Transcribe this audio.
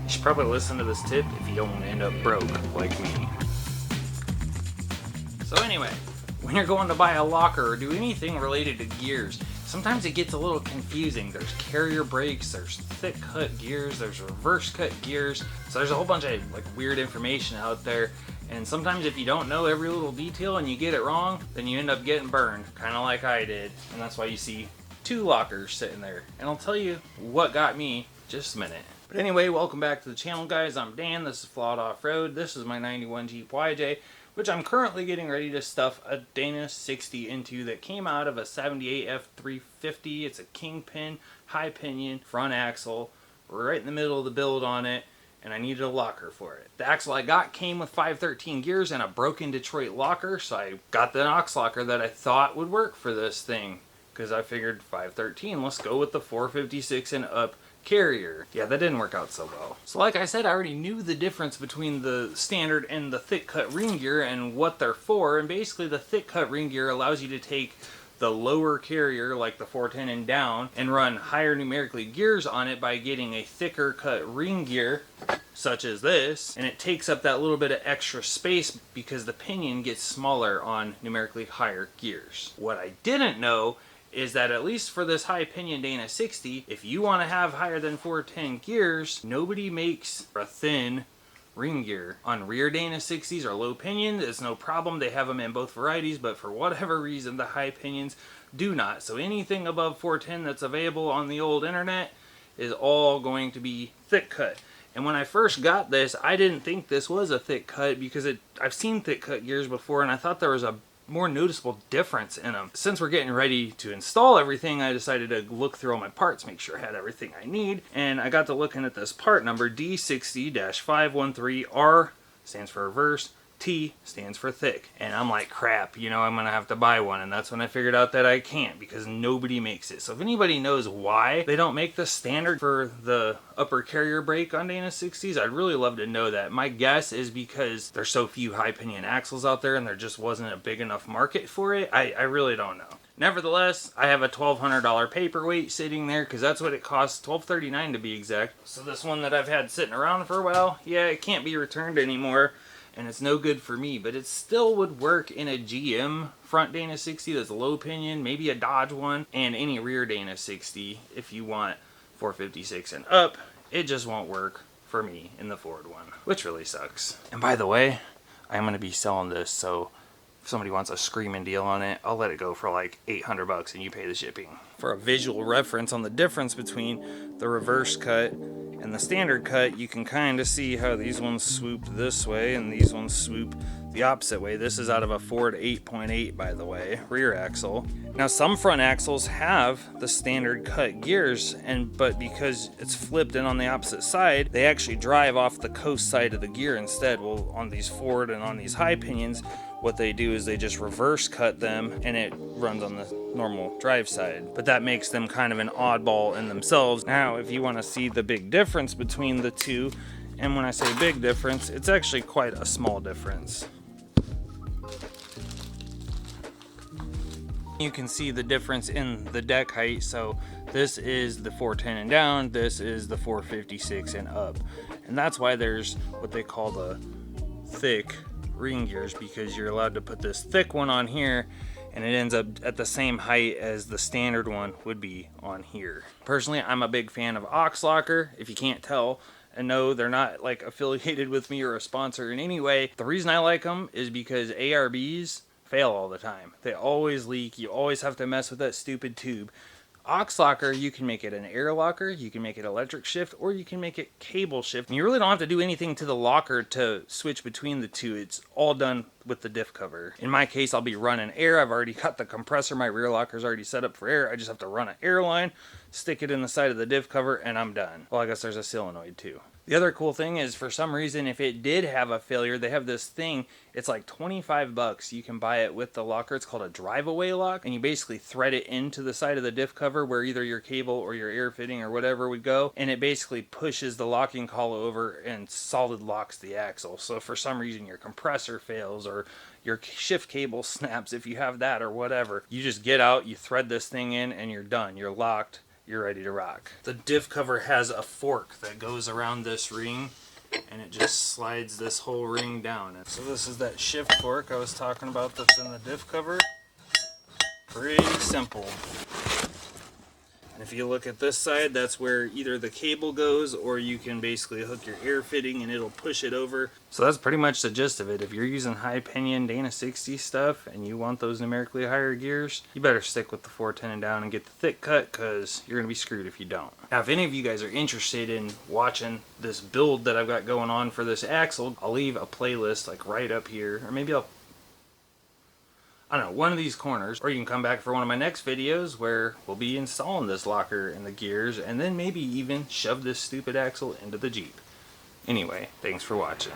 You should probably listen to this tip if you don't want to end up broke like me. So anyway, when you're going to buy a locker or do anything related to gears, sometimes it gets a little confusing. There's carrier brakes, there's thick cut gears, there's reverse cut gears. So there's a whole bunch of like weird information out there. And sometimes if you don't know every little detail and you get it wrong, then you end up getting burned, kind of like I did. And that's why you see 2 lockers sitting there. And I'll tell you what got me just a minute. But anyway, welcome back to the channel, guys. I'm Dan. This is Flawedoffroad. This is my 91 Jeep YJ, which I'm currently getting ready to stuff a Dana 60 into that came out of a 78 F350. It's a kingpin, high pinion, front axle. We're right in the middle of the build on it, and I needed a locker for it. The axle I got came with 513 gears and a broken Detroit locker, so I got the Ox locker that I thought would work for this thing, because I figured 513, let's go with the 456 and up carrier. Yeah, that didn't work out so well. So like I said, I already knew the difference between the standard and the thick cut ring gear and what they're for, and basically the thick cut ring gear allows you to take the lower carrier, like the 410 and down, and run higher numerically gears on it by getting a thicker cut ring gear, such as this, and it takes up that little bit of extra space because the pinion gets smaller on numerically higher gears. What I didn't know is that at least for this high pinion Dana 60, if you want to have higher than 410 gears, nobody makes a thin ring gear. On rear Dana 60s or low pinion, it's no problem. They have them in both varieties, but for whatever reason, the high pinions do not. So anything above 410 that's available on the old internet is all going to be thick cut. And when I first got this, I didn't think this was a thick cut because I've seen thick cut gears before, and I thought there was a more noticeable difference in them. Since we're getting ready to install everything, I decided to look through all my parts, make sure I had everything I need, and I got to looking at this part number D60-513R, stands for reverse, T stands for thick, and I'm like, crap, you know, I'm gonna have to buy one. And that's when I figured out that I can't, because nobody makes it. So if anybody knows why they don't make the standard for the upper carrier brake on Dana 60s, I'd really love to know that. My guess is because there's so few high pinion axles out there and there just wasn't a big enough market for it. I really don't know. Nevertheless, I have a $1,200 paperweight sitting there because that's what it costs, $1,239 to be exact. So this one that I've had sitting around for a while, yeah, it can't be returned anymore, and it's no good for me, but it still would work in a GM front Dana 60 that's a low pinion, maybe a Dodge one, and any rear Dana 60 if you want 456 and up. It just won't work for me in the Ford one, which really sucks. And by the way, I'm going to be selling this, so if somebody wants a screaming deal on it, I'll let it go for like $800 and you pay the shipping. For a visual reference on the difference between the reverse cut and the standard cut, you can kind of see how these ones swoop this way and these ones swoop the opposite way. This is out of a Ford 8.8, by the way, rear axle. Now some front axles have the standard cut gears, but because it's flipped in on the opposite side, they actually drive off the coast side of the gear instead. Well, on these Ford and on these high pinions, what they do is they just reverse cut them and it runs on the normal drive side. But that makes them kind of an oddball in themselves. Now, if you want to see the big difference between the two, and when I say big difference, it's actually quite a small difference. You can see the difference in the deck height. So this is the 410 and down, this is the 456 and up. And that's why there's what they call the thick ring gears, because you're allowed to put this thick one on here and it ends up at the same height as the standard one would be on here. Personally, I'm a big fan of Ox Locker, if you can't tell. And no, they're not like affiliated with me or a sponsor in any way. The reason I like them is because ARBs fail all the time. They always leak. You always have to mess with that stupid tube. Ox Locker, you can make it an air locker, you can make it electric shift, or you can make it cable shift. And you really don't have to do anything to the locker to switch between the two. It's all done with the diff cover. In my case, I'll be running air. I've already got the compressor. My rear locker's already set up for air. I just have to run an air line, stick it in the side of the diff cover, and I'm done. Well, I guess there's a solenoid too. The other cool thing is, for some reason, if it did have a failure, they have this thing, it's like 25 bucks. You can buy it with the locker. It's called a drive-away lock, and you basically thread it into the side of the diff cover where either your cable or your air fitting or whatever would go, and it basically pushes the locking collar over and solid locks the axle. So if for some reason your compressor fails or your shift cable snaps, if you have that or whatever, you just get out, you thread this thing in, and you're done. You're locked, you're ready to rock. The diff cover has a fork that goes around this ring, and it just slides this whole ring down. So this is that shift fork I was talking about that's in the diff cover. Pretty simple. And if you look at this side, that's where either the cable goes or you can basically hook your air fitting and it'll push it over. So that's pretty much the gist of it. If you're using high pinion Dana 60 stuff and you want those numerically higher gears, you better stick with the 410 and down and get the thick cut, because you're going to be screwed if you don't. Now, if any of you guys are interested in watching this build that I've got going on for this axle, I'll leave a playlist like right up here, or maybe I don't know, one of these corners, or you can come back for one of my next videos where we'll be installing this locker and the gears, and then maybe even shove this stupid axle into the Jeep. Anyway, thanks for watching.